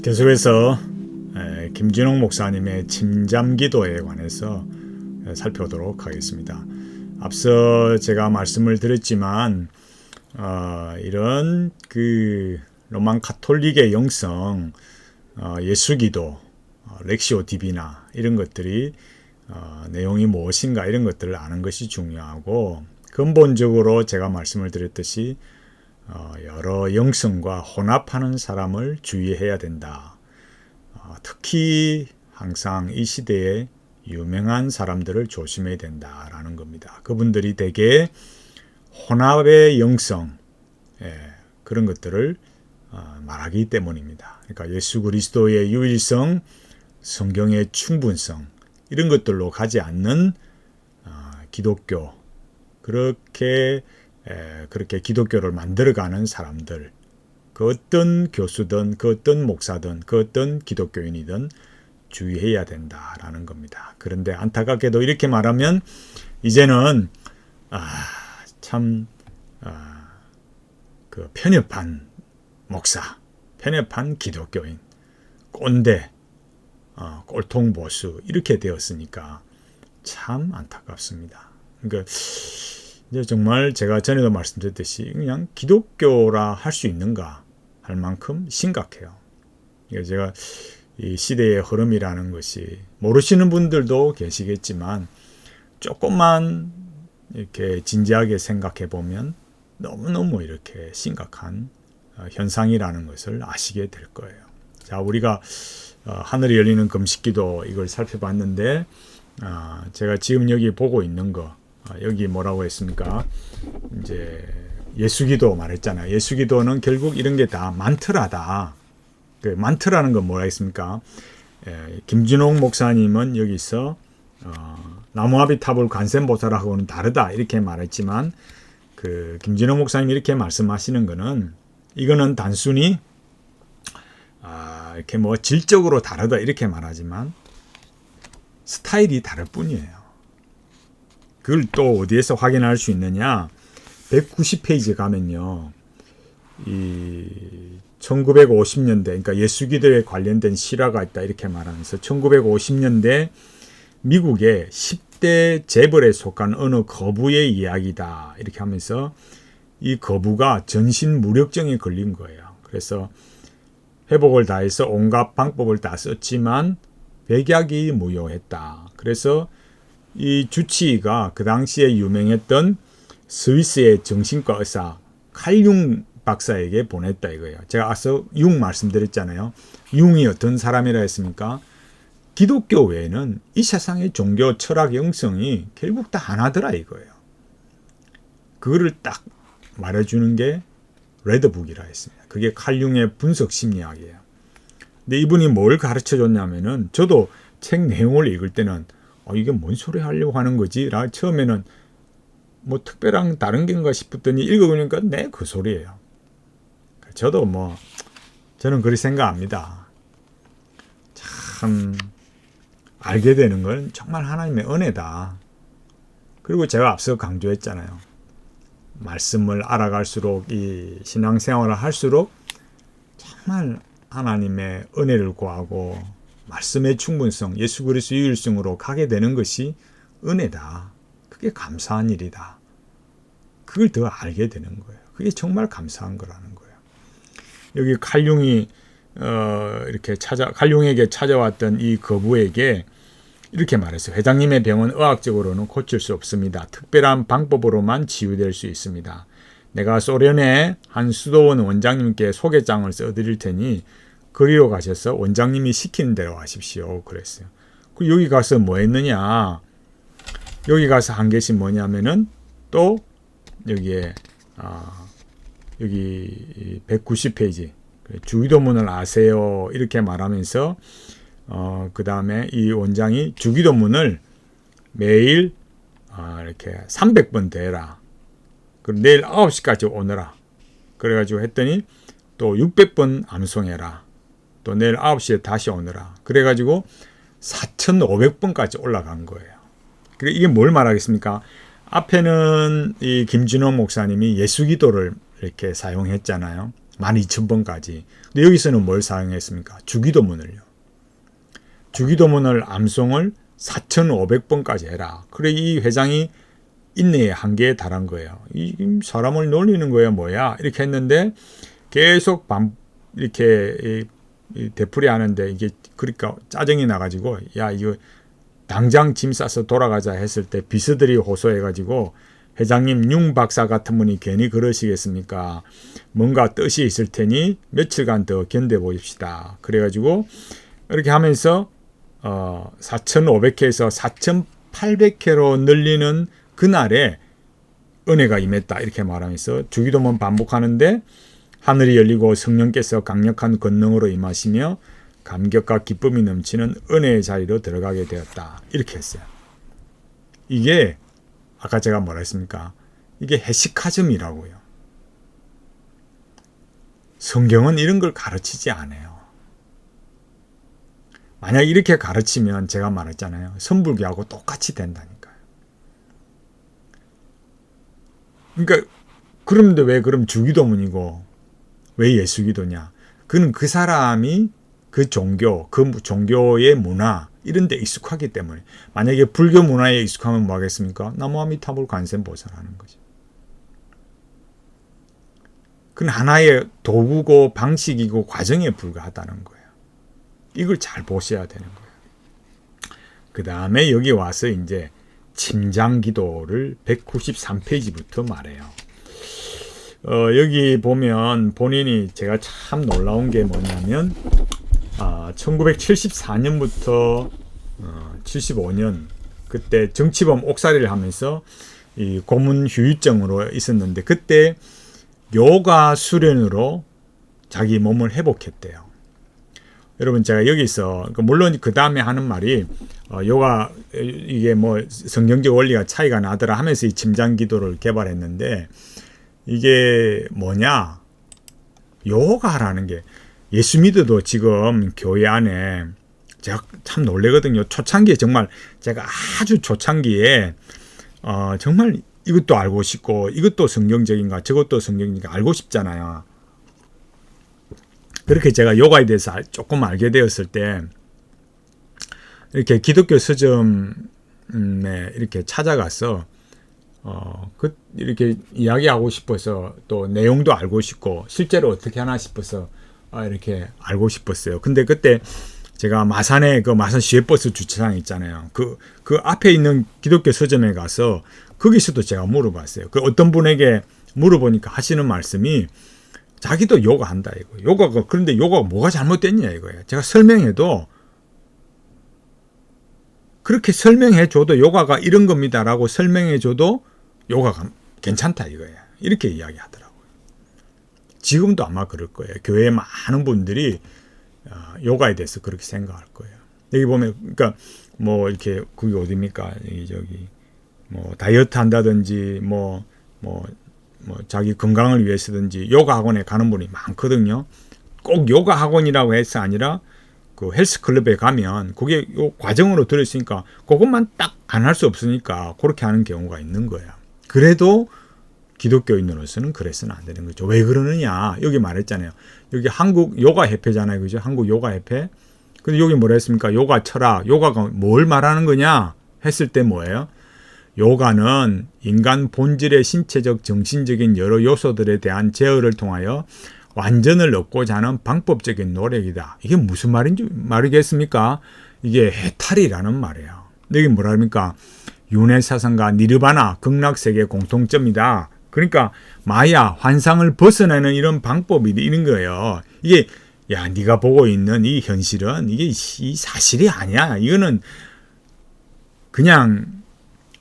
계속해서 김진홍 목사님의 침잠기도에 관해서 살펴보도록 하겠습니다. 앞서 제가 말씀을 드렸지만 이런 그 로만 카톨릭의 영성, 예수기도, 렉시오 디비나 이런 것들이 내용이 무엇인가 이런 것들을 아는 것이 중요하고, 근본적으로 제가 말씀을 드렸듯이 여러 영성과 혼합하는 사람을 주의해야 된다. 특히 항상 이 시대에 유명한 사람들을 조심해야 된다라는 겁니다. 그분들이 대개 혼합의 영성, 그런 것들을 말하기 때문입니다. 그러니까 예수 그리스도의 유일성, 성경의 충분성 이런 것들로 가지 않는 기독교, 그렇게 기독교를 만들어가는 사람들, 그 어떤 교수든 그 어떤 목사든 그 어떤 기독교인이든 주의해야 된다라는 겁니다. 그런데 안타깝게도 이렇게 말하면 이제는 그 편협한 목사, 편협한 기독교인, 꼰대, 꼴통보수 이렇게 되었으니까 참 안타깝습니다. 그러니까 이제 정말 제가 전에도 말씀드렸듯이 그냥 기독교라 할 수 있는가 할 만큼 심각해요. 제가 이 시대의 흐름이라는 것이 모르시는 분들도 계시겠지만 조금만 이렇게 진지하게 생각해 보면 너무너무 이렇게 심각한 현상이라는 것을 아시게 될 거예요. 자, 우리가 하늘이 열리는 금식기도 이걸 살펴봤는데 제가 지금 여기 보고 있는 거, 여기 뭐라고 했습니까? 이제 예수기도 말했잖아요. 예수기도는 결국 이런 게 다 만트라다. 그 만트라는 건 뭐라 했습니까? 김진홍 목사님은 여기서 나무아비 탑을 관세음보살하고는 다르다 이렇게 말했지만, 그 김진홍 목사님이 이렇게 말씀하시는 거는 이거는 단순히 이렇게 뭐 질적으로 다르다 이렇게 말하지만 스타일이 다를 뿐이에요. 그걸 또 어디에서 확인할 수 있느냐? 190페이지 가면요, 이 1950년대, 그러니까 예수기도에 관련된 실화가 있다 이렇게 말하면서 1950년대 미국의 10대 재벌에 속한 어느 거부의 이야기다 이렇게 하면서 이 거부가 전신 무력증에 걸린 거예요. 그래서 회복을 다해서 온갖 방법을 다 썼지만 백약이 무효했다. 그래서 이 주치의가 그 당시에 유명했던 스위스의 정신과 의사 칼융 박사에게 보냈다 이거예요. 제가 앞서 융 말씀드렸잖아요. 융이 어떤 사람이라 했습니까? 기독교 외에는 이 세상의 종교, 철학, 영성이 결국 다 하나더라 이거예요. 그거를 딱 말해주는 게 레드북이라 했습니다. 그게 칼융의 분석 심리학이에요. 근데 이분이 뭘 가르쳐 줬냐면은, 저도 책 내용을 읽을 때는 이게 뭔 소리 하려고 하는 거지? 라 처음에는 뭐 특별한 다른 게인가 싶었더니 읽어보니까 그 소리예요. 저도 저는 그렇게 생각합니다. 참 알게 되는 건 정말 하나님의 은혜다. 그리고 제가 앞서 강조했잖아요. 말씀을 알아갈수록, 이 신앙생활을 할수록 정말 하나님의 은혜를 구하고 말씀의 충분성, 예수 그리스도 유일성으로 가게 되는 것이 은혜다. 그게 감사한 일이다. 그걸 더 알게 되는 거예요. 그게 정말 감사한 거라는 거예요. 여기 칼융이 칼융에게 찾아왔던 이 거부에게 이렇게 말했어요. 회장님의 병은 의학적으로는 고칠 수 없습니다. 특별한 방법으로만 치유될 수 있습니다. 내가 소련의 한 수도원 원장님께 소개장을 써드릴 테니 그리로 가셔서 원장님이 시키는 대로 하십시오. 그랬어요. 그리고 여기 가서 뭐 했느냐? 여기 가서 한 것이 뭐냐면은 또 여기에 여기 190페이지 주기도문을 아세요 이렇게 말하면서 그 다음에 이 원장이 주기도문을 매일 이렇게 300번 대라. 그리고 내일 9시까지 오너라. 그래가지고 했더니 또 600번 암송해라. 또 내일 9시에 다시 오너라. 그래가지고 4,500번까지 올라간 거예요. 그리고 이게 뭘 말하겠습니까? 앞에는 이 김진호 목사님이 예수기도를 이렇게 사용했잖아요. 12,000번까지. 근데 여기서는 뭘 사용했습니까? 주기도문을요. 주기도문을 암송을 4,500번까지 해라. 그래 이 회장이 인내의 한계에 달한 거예요. 이 사람을 놀리는 거야 뭐야 이렇게 했는데 계속 이렇게 되풀이 하는데 이게 그러니까 짜증이 나가지고 야 이거 당장 짐 싸서 돌아가자 했을 때 비서들이 호소해가지고 회장님 융 박사 같은 분이 괜히 그러시겠습니까? 뭔가 뜻이 있을 테니 며칠간 더 견뎌보십시다. 그래가지고 이렇게 하면서 4,500회에서 4,800회로 늘리는 그날에 은혜가 임했다 이렇게 말하면서 주기도문 반복하는데 하늘이 열리고 성령께서 강력한 권능으로 임하시며 감격과 기쁨이 넘치는 은혜의 자리로 들어가게 되었다 이렇게 했어요. 이게 아까 제가 뭐라 했습니까? 이게 해시카즘이라고요. 성경은 이런 걸 가르치지 않아요. 만약 이렇게 가르치면 제가 말했잖아요. 선불교하고 똑같이 된다니까요. 그러니까 그런데 왜 그럼 주기도문이고 왜 예수기도냐? 그는 그 사람이 그 종교, 그 종교의 문화 이런 데 익숙하기 때문에 만약에 불교 문화에 익숙하면 뭐 하겠습니까? 나무아미타불 관세음보살하는 거죠. 그건 하나의 도구고 방식이고 과정에 불과하다는 거예요. 이걸 잘 보셔야 되는 거예요. 그 다음에 여기 와서 이제 침장기도를 193페이지부터 말해요. 여기 보면 본인이 제가 참 놀라운 게 뭐냐면 1974년부터 75년 그때 정치범 옥살이를 하면서 이 고문 후유증으로 있었는데 그때 요가 수련으로 자기 몸을 회복했대요. 여러분 제가 여기서 물론 그 다음에 하는 말이 요가 이게 뭐 성경적 원리가 차이가 나더라 하면서 이 침장기도를 개발했는데 이게 뭐냐? 요가라는 게 예수 믿어도 지금 교회 안에 제가 참 놀래거든요. 초창기에 정말 제가 아주 초창기에 정말 이것도 알고 싶고 이것도 성경적인가 저것도 성경적인가 알고 싶잖아요. 그렇게 제가 요가에 대해서 조금 알게 되었을 때 이렇게 기독교 서점에 이렇게 찾아가서 이렇게 이야기하고 싶어서 또 내용도 알고 싶고 실제로 어떻게 하나 싶어서 이렇게 알고 싶었어요. 근데 그때 제가 마산에 그 마산 시외버스 주차장 있잖아요. 그 앞에 있는 기독교 서점에 가서 거기서도 제가 물어봤어요. 그 어떤 분에게 물어보니까 하시는 말씀이 자기도 요가 한다 이거. 요가가 그런데 요가가 뭐가 잘못됐냐 이거예요. 제가 설명해도 그렇게 설명해줘도 요가가 이런 겁니다라고 설명해줘도 요가가 괜찮다 이거예요. 이렇게 이야기하더라고요. 지금도 아마 그럴 거예요. 교회에 많은 분들이 요가에 대해서 그렇게 생각할 거예요. 여기 보면 그러니까 뭐 이렇게 그게 어디입니까? 저기 뭐 다이어트 한다든지 뭐 자기 건강을 위해서든지 요가 학원에 가는 분이 많거든요. 꼭 요가 학원이라고 해서 아니라 그 헬스클럽에 가면 그게 요 과정으로 들어있으니까 그것만 딱 안 할 수 없으니까 그렇게 하는 경우가 있는 거예요. 그래도 기독교인으로서는 그래서는 안 되는 거죠. 왜 그러느냐? 여기 말했잖아요. 여기 한국 요가 협회잖아요. 그죠? 한국 요가 협회. 근데 여기 뭐라 했습니까? 요가 철학. 요가가 뭘 말하는 거냐? 했을 때 뭐예요? 요가는 인간 본질의 신체적, 정신적인 여러 요소들에 대한 제어를 통하여 완전을 얻고자 하는 방법적인 노력이다. 이게 무슨 말인지 말이겠습니까? 이게 해탈이라는 말이에요. 여기 뭐라 합니까? 윤회 사상과 니르바나, 극락세계의 공통점이다. 그러니까 마야, 환상을 벗어나는 이런 방법이 있는 거예요. 이게 야, 네가 보고 있는 이 현실은 이게 이 사실이 아니야. 이거는 그냥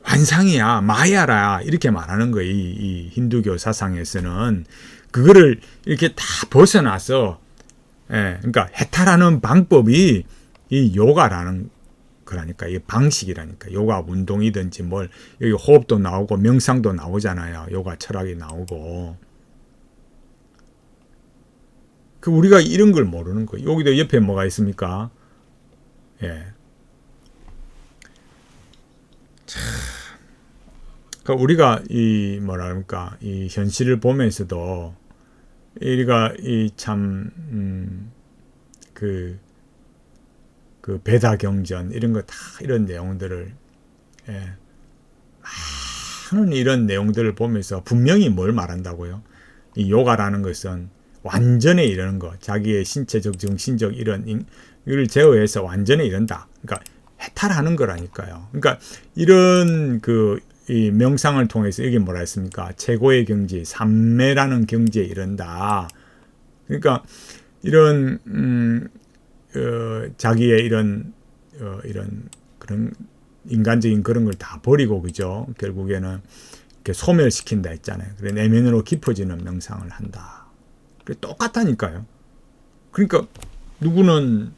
환상이야, 마야라 이렇게 말하는 거예요. 이 힌두교 사상에서는 그거를 이렇게 다 벗어나서, 그러니까 해탈하는 방법이 이 요가라는 거라니까, 이 방식이라니까. 요가 운동이든지 뭘 여기 호흡도 나오고 명상도 나오잖아요. 요가 철학이 나오고. 그 우리가 이런 걸 모르는 거예요. 여기도 옆에 뭐가 있습니까? 예. 그러니까 우리가 이 뭐랄까 이 현실을 보면서도 우리가 그 베다 경전 이런 거 다 이런 내용들을 많은 이런 내용들을 보면서 분명히 뭘 말한다고요? 이 요가라는 것은 완전에 이르는 거, 자기의 신체적, 정신적 이를 제어해서 완전에 이른다. 그러니까 해탈하는 거라니까요. 그러니까 이런 이 명상을 통해서 이게 뭐라 했습니까? 최고의 경지, 삼매라는 경지에 이른다. 그러니까 이런 자기의 이런 그런 인간적인 그런 걸 다 버리고, 그죠? 결국에는 이렇게 소멸시킨다 했잖아요. 그래 내면으로 깊어지는 명상을 한다. 그래 똑같다니까요. 그러니까 누구는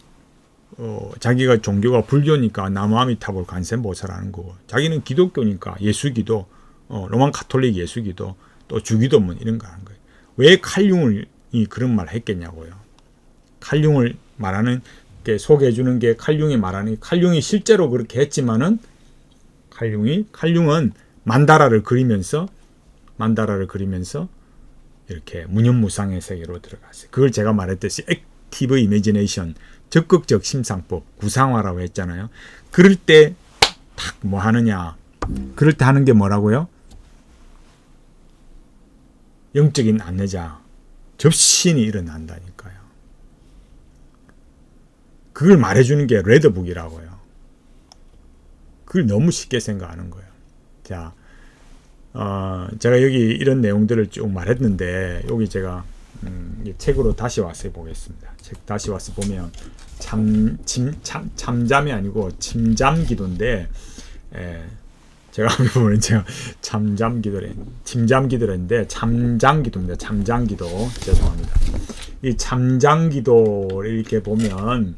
자기가 종교가 불교니까 나무아미타불 관세음보살하는 거고, 자기는 기독교니까 예수기도, 로만 카톨릭 예수기도, 또 주기도문 이런 거 하는 거예요. 왜 칼융을 그런 말 했겠냐고요. 칼융을 말하는 게 소개해 주는 게 칼융이 말하는, 칼융이 실제로 그렇게 했지만은 칼융은 만다라를 그리면서 이렇게 무념무상의 세계로 들어갔어요. 그걸 제가 말했듯이 액티브 이미지네이션, 적극적 심상법, 구상화라고 했잖아요. 그럴 때 딱 뭐 하느냐? 그럴 때 하는 게 뭐라고요? 영적인 안내자, 접신이 일어난다니까요. 그걸 말해주는 게 레드북이라고요. 그걸 너무 쉽게 생각하는 거예요. 자, 제가 여기 이런 내용들을 쭉 말했는데, 여기 제가 책으로 다시 와서 보겠습니다. 책 다시 와서 보면 참잠이 아니고 침잠기도인데, 제가 보면 제가 침잠기도인데 참잠기도입니다. 참잠기도, 죄송합니다. 이 참잠기도를 이렇게 보면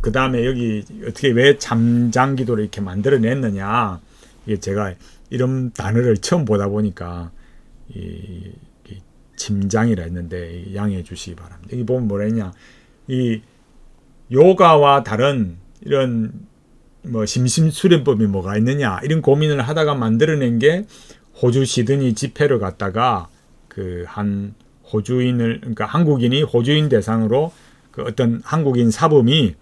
그 다음에 여기 어떻게 왜 참잠기도를 이렇게 만들어냈느냐, 이게 제가 이런 단어를 처음 보다 보니까 이 침장이라 했는데 양해해 주시기 바랍니다. 여기 보면 뭐라 했냐, 이 요가와 다른 이런 뭐 심심수련법이 뭐가 있느냐, 이런 고민을 하다가 만들어낸 게 호주 시드니 집회를 갔다가 그 한 호주인을, 그러니까 한국인이 호주인 대상으로 그 어떤 한국인 사범이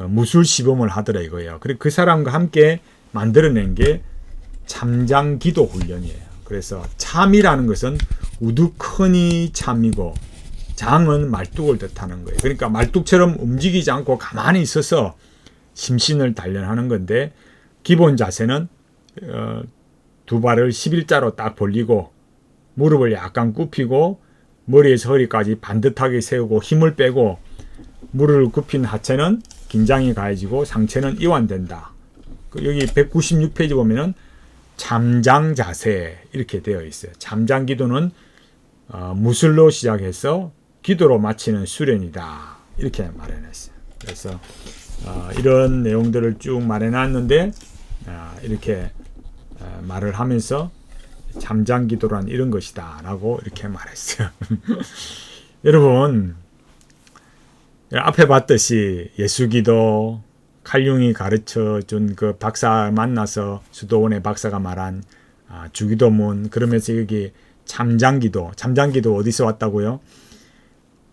무술 시범을 하더라 이거예요. 그리고 그 사람과 함께 만들어낸 게 참장기도 훈련이에요. 그래서 참이라는 것은 우두커니 참이고, 장은 말뚝을 뜻하는 거예요. 그러니까 말뚝처럼 움직이지 않고 가만히 있어서 심신을 단련하는 건데, 기본 자세는 두 발을 11자로 딱 벌리고 무릎을 약간 굽히고 머리에서 허리까지 반듯하게 세우고 힘을 빼고, 무릎을 굽힌 하체는 긴장이 가해지고 상체는 이완된다. 여기 196페이지 보면은 참장 자세 이렇게 되어 있어요. 참장 기도는 무술로 시작해서 기도로 마치는 수련이다, 이렇게 말해놨어요. 그래서 이런 내용들을 쭉 말해놨는데, 이렇게 말을 하면서 참장 기도란 이런 것이다 라고 이렇게 말했어요. 여러분, 앞에 봤듯이 예수기도, 칼융이 가르쳐 준 그 박사 만나서 수도원의 박사가 말한 주기도문, 그러면서 여기 참장기도 어디서 왔다고요?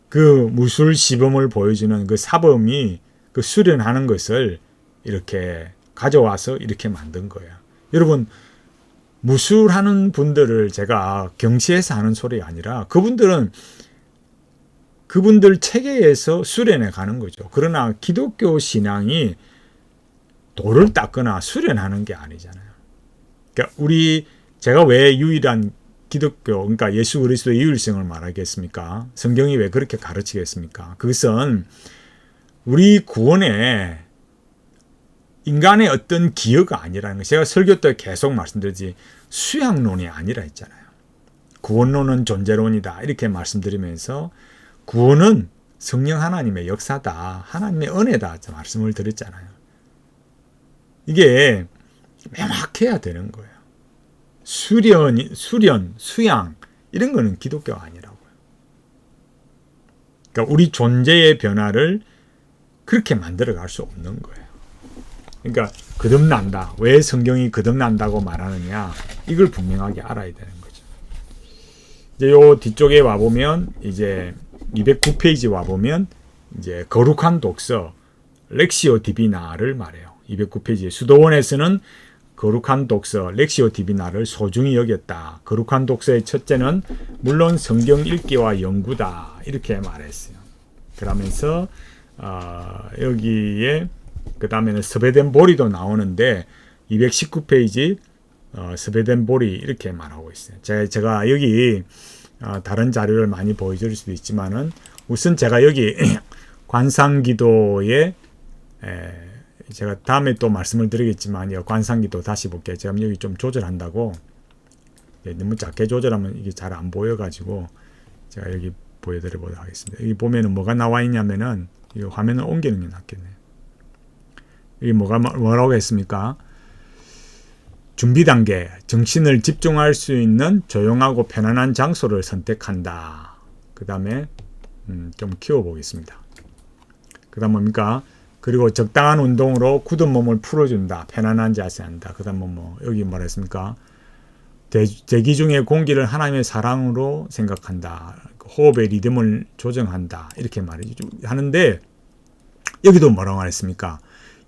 그 무술 시범을 보여주는 그 사범이 그 수련하는 것을 이렇게 가져와서 이렇게 만든 거예요. 여러분, 무술하는 분들을 제가 경시해서 하는 소리가 아니라 그분들 체계에서 수련해 가는 거죠. 그러나 기독교 신앙이 돌을 닦거나 수련하는 게 아니잖아요. 그러니까 제가 왜 유일한 기독교, 그러니까 예수 그리스도의 유일성을 말하겠습니까? 성경이 왜 그렇게 가르치겠습니까? 그것은 우리 구원에 인간의 어떤 기여가 아니라는 거. 제가 설교 때 계속 말씀드리지, 수양론이 아니라 했잖아요. 구원론은 존재론이다, 이렇게 말씀드리면서 구원은 성령 하나님의 역사다, 하나님의 은혜다 말씀을 드렸잖아요. 이게 명확해야 되는 거예요. 수양 이런 거는 기독교가 아니라고요. 그러니까 우리 존재의 변화를 그렇게 만들어 갈 수 없는 거예요. 그러니까 거듭난다. 왜 성경이 거듭난다고 말하느냐, 이걸 분명하게 알아야 되는 거죠. 이제 요 뒤쪽에 와 보면 이제 209페이지 와 보면 이제 거룩한 독서 렉시오 디비나를 말해요. 209페이지 수도원에서는 거룩한 독서 렉시오 디비나를 소중히 여겼다. 거룩한 독서의 첫째는 물론 성경 읽기와 연구다. 이렇게 말했어요. 그러면서 여기에 그 다음에는 스베덴보리도 나오는데 219페이지 스베덴보리 이렇게 말하고 있어요. 제가 여기 다른 자료를 많이 보여줄 수도 있지만은 우선 제가 여기 관상기도에 제가 다음에 또 말씀을 드리겠지만 관상기도 다시 볼게요. 제가 여기 좀 조절한다고 너무 작게 조절하면 이게 잘 안 보여가지고 제가 여기 보여드리도록 하겠습니다. 여기 보면은 뭐가 나와 있냐면은 이 화면을 옮기는 게 낫겠네요. 여기 뭐라고 했습니까? 준비 단계, 정신을 집중할 수 있는 조용하고 편안한 장소를 선택한다. 그 다음에 좀 키워보겠습니다. 그 다음 뭡니까? 그리고 적당한 운동으로 굳은 몸을 풀어준다. 편안한 자세한다. 그 다음 여기 뭐라 했습니까? 대기 중에 공기를 하나님의 사랑으로 생각한다. 호흡의 리듬을 조정한다. 이렇게 하는데 여기도 뭐라고 말했습니까?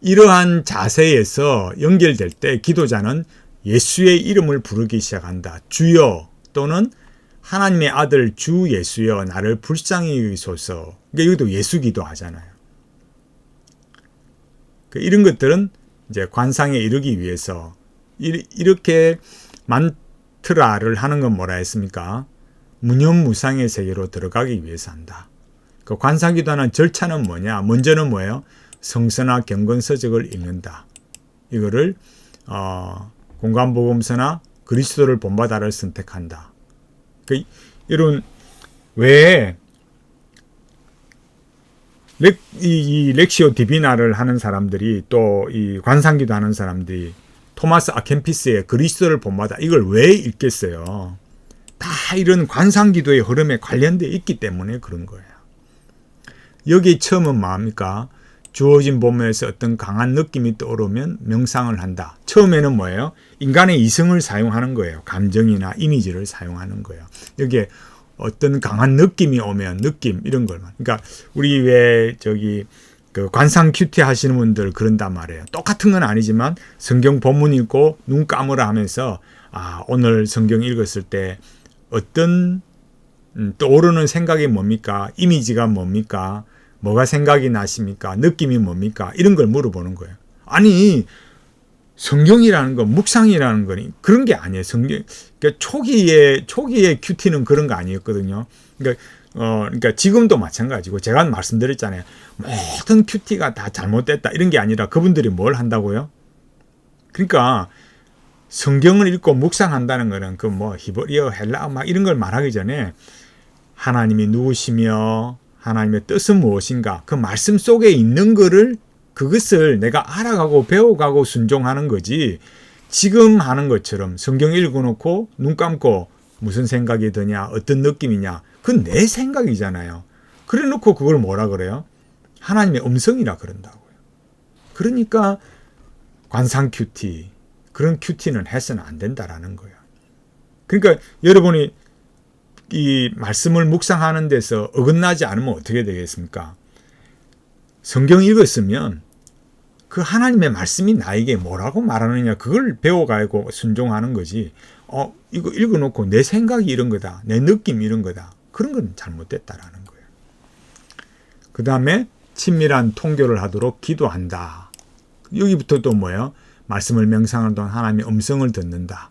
이러한 자세에서 연결될 때 기도자는 예수의 이름을 부르기 시작한다. 주여 또는 하나님의 아들 주 예수여 나를 불쌍히 여기소서. 그러니까 여기도 예수 기도하잖아요. 이런 것들은 이제 관상에 이르기 위해서 이렇게 만트라를 하는 건 뭐라 했습니까? 무념무상의 세계로 들어가기 위해서 한다. 그 관상기도하는 절차는 뭐냐? 먼저는 뭐예요? 성서나 경건서적을 읽는다. 이거를 공간복음서나 그리스도를 본받아를 선택한다. 이런 왜 이 렉시오 디비나를 하는 사람들이 또 이 관상기도 하는 사람들이 토마스 아켄피스의 그리스도를 본받아 이걸 왜 읽겠어요? 다 이런 관상기도의 흐름에 관련되어 있기 때문에 그런 거예요. 여기 처음은 뭐합니까? 주어진 본문에서 어떤 강한 느낌이 떠오르면 명상을 한다. 처음에는 뭐예요? 인간의 이성을 사용하는 거예요. 감정이나 이미지를 사용하는 거예요. 여기에 어떤 강한 느낌이 오면 느낌 이런 걸. 그러니까 우리 왜 그 관상 큐티 하시는 분들 그런단 말이에요. 똑같은 건 아니지만 성경 본문 읽고 눈 감으라 하면서 오늘 성경 읽었을 때 어떤 떠오르는 생각이 뭡니까? 이미지가 뭡니까? 뭐가 생각이 나십니까? 느낌이 뭡니까? 이런 걸 물어보는 거예요. 아니 성경이라는 건 묵상이라는 거니 그런 게 아니에요. 성경 그러니까 초기에 큐티는 그런 거 아니었거든요. 그러니까 지금도 마찬가지고 제가 말씀드렸잖아요. 모든 큐티가 다 잘못됐다 이런 게 아니라 그분들이 뭘 한다고요? 그러니까 성경을 읽고 묵상한다는 거는 히브리어, 헬라어 막 이런 걸 말하기 전에 하나님이 누구시며 하나님의 뜻은 무엇인가 그 말씀 속에 있는 그것을 내가 알아가고 배워가고 순종하는 거지 지금 하는 것처럼 성경 읽어놓고 눈 감고 무슨 생각이 드냐 어떤 느낌이냐 그건 내 생각이잖아요. 그래 놓고 그걸 뭐라 그래요? 하나님의 음성이라 그런다고요. 그러니까 관상 큐티 그런 큐티는 해서는 안 된다라는 거예요. 그러니까 여러분이 이 말씀을 묵상하는 데서 어긋나지 않으면 어떻게 되겠습니까? 성경 읽었으면 그 하나님의 말씀이 나에게 뭐라고 말하느냐 그걸 배워가고 순종하는 거지. 이거 읽어놓고 내 생각이 이런 거다. 내 느낌이 이런 거다. 그런 건 잘못됐다라는 거예요. 그 다음에 친밀한 통교를 하도록 기도한다. 여기부터 또 뭐예요? 말씀을 명상하는 동안 하나님의 음성을 듣는다.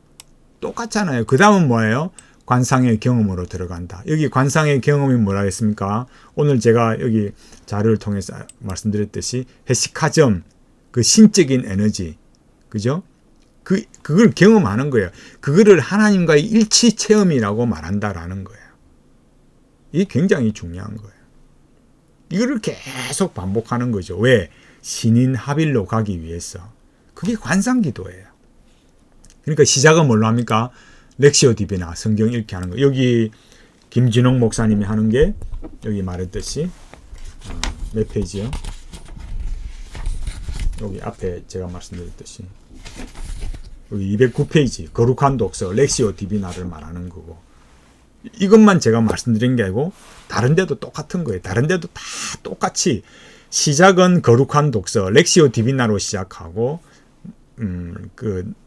똑같잖아요. 그 다음은 뭐예요? 관상의 경험으로 들어간다. 여기 관상의 경험이 뭐라 했습니까? 오늘 제가 여기 자료를 통해서 말씀드렸듯이 헤시카점, 그 신적인 에너지, 그죠? 그걸 경험하는 거예요. 그거를 하나님과의 일치 체험이라고 말한다라는 거예요. 이게 굉장히 중요한 거예요. 이거를 계속 반복하는 거죠. 왜? 신인 합일로 가기 위해서. 그게 관상기도예요. 그러니까 시작은 뭘로 합니까? 렉시오 디비나 성경 읽기 하는 거. 여기 김진홍 목사님이 하는 게 여기 말했듯이 몇 페이지요? 여기 앞에 제가 말씀드렸듯이 여기 209페이지 거룩한 독서 렉시오 디비나를 말하는 거고 이것만 제가 말씀드린 게 아니고 다른 데도 똑같은 거예요. 다른 데도 다 똑같이 시작은 거룩한 독서 렉시오 디비나로 시작하고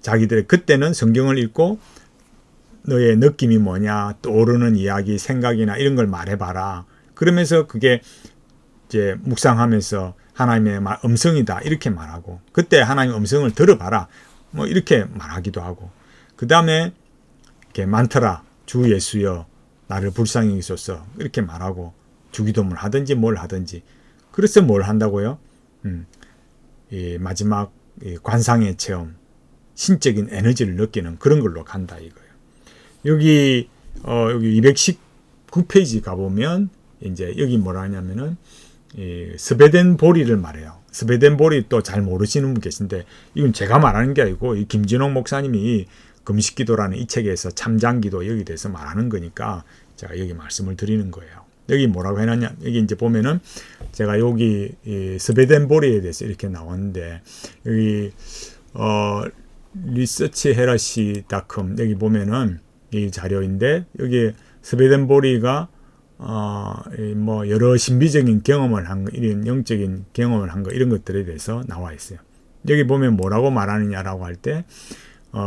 자기들의 그때는 성경을 읽고 너의 느낌이 뭐냐, 떠오르는 이야기, 생각이나 이런 걸 말해봐라. 그러면서 그게 이제 묵상하면서 하나님의 음성이다 이렇게 말하고, 그때 하나님의 음성을 들어봐라 뭐 이렇게 말하기도 하고, 그 다음에 이렇게 만트라 주 예수여 나를 불쌍히 여기소서 이렇게 말하고 주기도문을 하든지 뭘 하든지. 그래서 뭘 한다고요? 이 마지막 이 관상의 체험, 신적인 에너지를 느끼는 그런 걸로 간다 이거예요. 여기 219페이지 가보면 이제 여기 뭐라 하냐면은 스베덴 보리를 말해요. 스베덴 보리 또 잘 모르시는 분 계신데, 이건 제가 말하는 게 아니고 이 김진홍 목사님이 금식기도라는 이 책에서 참장기도 여기 대해서 말하는 거니까 제가 여기 말씀을 드리는 거예요. 여기 뭐라고 해놨냐, 여기 이제 보면은 제가 여기 스베덴 보리에 대해서 이렇게 나왔는데, 여기 리서치헤라시.com 여기 보면은 이 자료인데, 여기 스베덴 보리가 뭐 여러 신비적인 경험을 한 거, 이런 영적인 경험을 한 거, 이런 것들에 대해서 나와 있어요. 여기 보면 뭐라고 말하느냐라고 할 때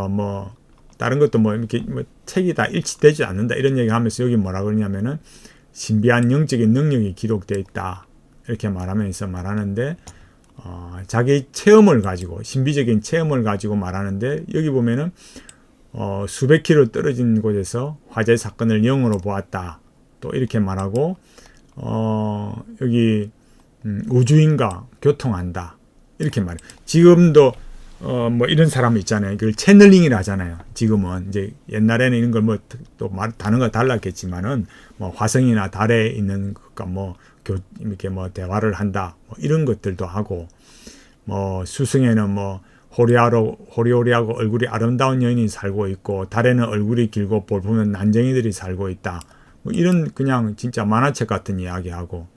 뭐 다른 것도 뭐 이렇게 뭐 책이 다 일치되지 않는다 이런 얘기 하면서 여기 뭐라고 그러냐면은 신비한 영적인 능력이 기록되어 있다 이렇게 말하면서 말하는데, 자기 체험을 가지고, 신비적인 체험을 가지고 말하는데, 여기 보면은 수백 킬로 떨어진 곳에서 화재 사건을 영으로 보았다 또 이렇게 말하고, 여기 우주인과 교통한다 이렇게 말해요. 지금도 뭐 이런 사람 있잖아요. 그걸 채널링이라 하잖아요. 지금은 이제 옛날에는 이런 걸 뭐 또 단어가 달랐겠지만은 뭐 화성이나 달에 있는 것과 뭐 이렇게 뭐 대화를 한다 뭐 이런 것들도 하고, 뭐 수승에는 뭐 호리호리하고 얼굴이 아름다운 여인이 살고 있고, 달에는 얼굴이 길고 볼품은 난쟁이들이 살고 있다. 뭐 이런 그냥 진짜 만화책 같은 이야기하고,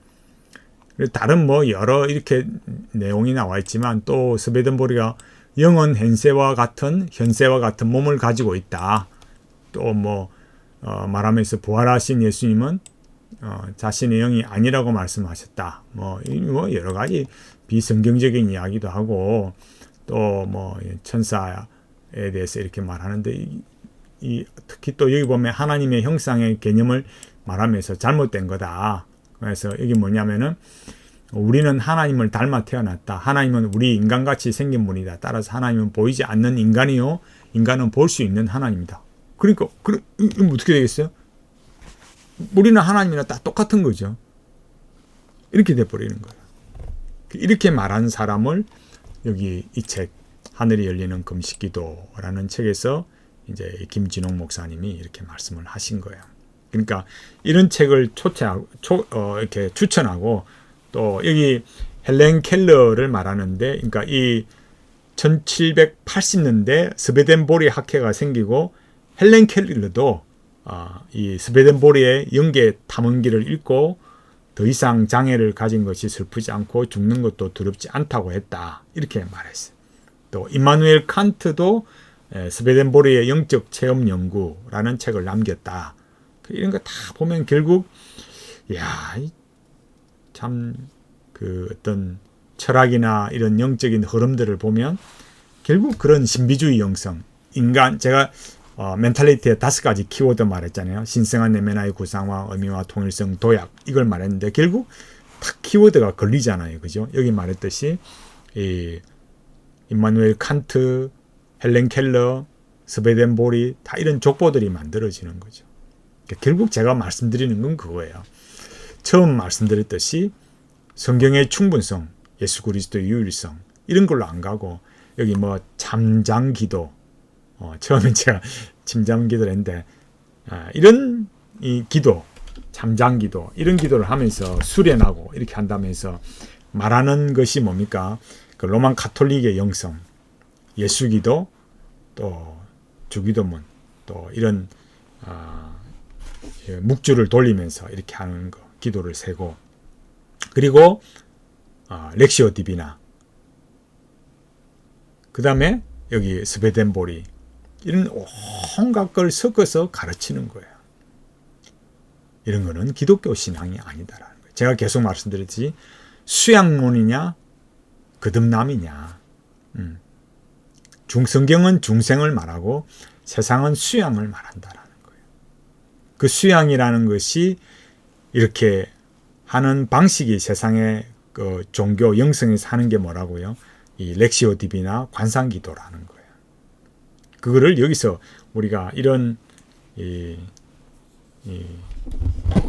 다른 뭐 여러 이렇게 내용이 나와 있지만, 또 스베덴보리가 영은 현세와 같은 몸을 가지고 있다. 또 뭐 말하면서 부활하신 예수님은 자신의 영이 아니라고 말씀하셨다. 뭐 여러 가지 비성경적인 이야기도 하고, 또 뭐 천사에 대해서 이렇게 말하는데, 특히 또 여기 보면 하나님의 형상의 개념을 말하면서 잘못된 거다. 그래서 여기 뭐냐면은 우리는 하나님을 닮아 태어났다. 하나님은 우리 인간같이 생긴 분이다. 따라서 하나님은 보이지 않는 인간이요, 인간은 볼 수 있는 하나님이다. 그러니까 이건 어떻게 되겠어요? 우리는 하나님이랑 다 똑같은 거죠. 이렇게 돼버리는 거예요. 이렇게 말한 사람을 여기 이 책 하늘이 열리는 금식기도라는 책에서 이제 김진홍 목사님이 이렇게 말씀을 하신 거예요. 그러니까 이런 책을 이렇게 추천하고, 또 여기 헬렌 켈러를 말하는데, 그러니까 이 1780년대 스베덴보리 학회가 생기고, 헬렌 켈러도 이 스베덴보리의 영계 탐험기를 읽고 더 이상 장애를 가진 것이 슬프지 않고 죽는 것도 두렵지 않다고 했다 이렇게 말했어요. 또 임마누엘 칸트도 스베덴보리의 영적 체험 연구라는 책을 남겼다. 이런 거 다 보면 결국 참 그 어떤 철학이나 이런 영적인 흐름들을 보면 결국 그런 신비주의 영성, 인간, 제가 멘탈리티의 5가지 키워드 말했잖아요. 신성한 내면의 구상과 의미와 통일성, 도약, 이걸 말했는데 결국 탁 키워드가 걸리잖아요. 그죠? 여기 말했듯이 임마누엘 칸트, 헬렌 켈러, 스베덴보리 다 이런 족보들이 만들어지는 거죠. 그러니까 결국 제가 말씀드리는 건 그거예요. 처음 말씀드렸듯이 성경의 충분성, 예수 그리스도의 유일성 이런 걸로 안 가고, 여기 뭐 참장기도, 처음에 제가 침잠기도를 했는데 이런 이 기도, 참장기도 이런 기도를 하면서 수련하고 이렇게 한다면서 말하는 것이 뭡니까? 그 로만 가톨릭의 영성, 예수기도, 또 주기도문, 또 이런 묵주를 돌리면서 이렇게 하는 거, 기도를 세고, 그리고 렉시오 디비나, 그 다음에 여기 스베덴보리, 이런 온갖 걸 섞어서 가르치는 거예요. 이런 거는 기독교 신앙이 아니다라는 거예요. 제가 계속 말씀드렸듯이 수양론이냐 거듭남이냐. 성경은 중생을 말하고 세상은 수양을 말한다라는 거예요. 그 수양이라는 것이 이렇게 하는 방식이 세상의 그 종교 영성에서 하는 게 뭐라고요? 이 렉시오 디비나 관상기도라는 거예요. 그거를 여기서 우리가 이런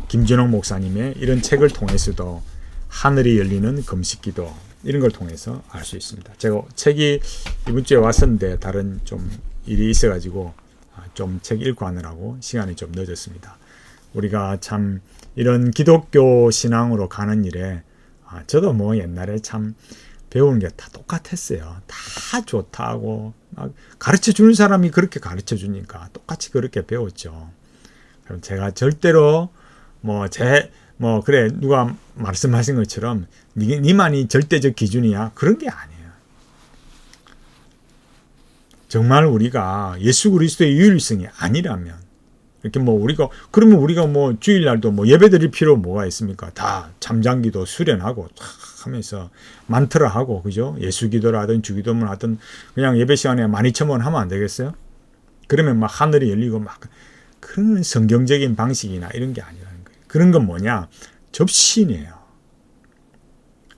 김준홍 목사님의 이런 책을 통해서도 하늘이 열리는 금식기도 이런 걸 통해서 알 수 있습니다. 제가 책이 이번 주에 왔었는데 다른 좀 일이 있어가지고 좀 책 읽고 하느라고 시간이 좀 늦었습니다. 우리가 참 이런 기독교 신앙으로 가는 일에 저도 뭐 옛날에 참 배우는 게 다 똑같았어요. 다 좋다고 막 가르쳐 주는 사람이 그렇게 가르쳐 주니까 똑같이 그렇게 배웠죠. 그럼 제가 절대로 그래 누가 말씀하신 것처럼 니만이 절대적 기준이야 그런 게 아니에요. 정말 우리가 예수 그리스도의 유일성이 아니라면 이렇게 그러면 우리가 주일날도 예배 드릴 필요 뭐가 있습니까? 다 잠잠기도 수련하고 하면서 만트라 하고 그죠? 예수 기도를 하든 주기도문 하든 그냥 예배 시간에 12,000번 하면 안 되겠어요? 그러면 막 하늘이 열리고 막 그런 성경적인 방식이나 이런 게 아니라는 거예요. 그런 건 뭐냐? 접신이에요.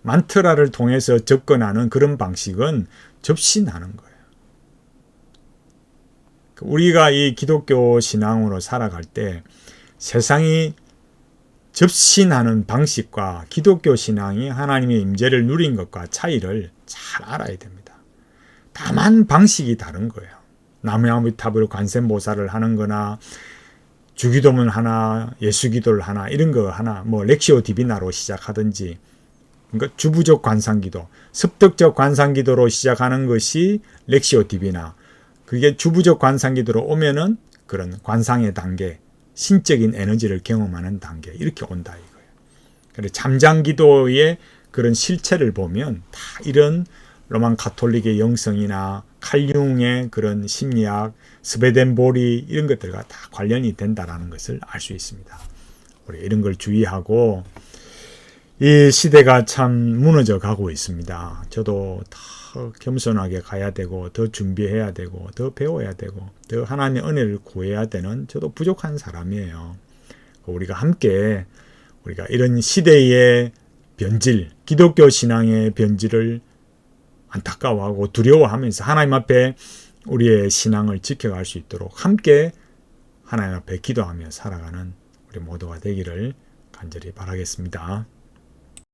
만트라를 통해서 접근하는 그런 방식은 접신하는 거예요. 우리가 이 기독교 신앙으로 살아갈 때 세상이 접신하는 방식과 기독교 신앙이 하나님의 임재를 누린 것과 차이를 잘 알아야 됩니다. 다만 방식이 다른 거예요. 나무아미타불 관세음보살을 하는 거나 주기도문 하나, 예수기도를 하나, 이런 거 하나, 렉시오 디비나로 시작하든지, 그러니까 주부적 관상기도, 습득적 관상기도로 시작하는 것이 렉시오 디비나, 그게 주부적 관상기도로 오면은 그런 관상의 단계, 신적인 에너지를 경험하는 단계, 이렇게 온다 이거예요. 그래서 잠잠기도의 그런 실체를 보면 다 이런 로만 가톨릭의 영성이나 칼융의 그런 심리학, 스베덴보리 이런 것들과 다 관련이 된다라는 것을 알 수 있습니다. 우리 이런 걸 주의하고 이 시대가 참 무너져 가고 있습니다. 저도 더 겸손하게 가야 되고 더 준비해야 되고 더 배워야 되고 더 하나님의 은혜를 구해야 되는 저도 부족한 사람이에요. 우리가 함께 우리가 이런 시대의 변질, 기독교 신앙의 변질을 안타까워하고 두려워하면서 하나님 앞에 우리의 신앙을 지켜갈 수 있도록 함께 하나님 앞에 기도하며 살아가는 우리 모두가 되기를 간절히 바라겠습니다.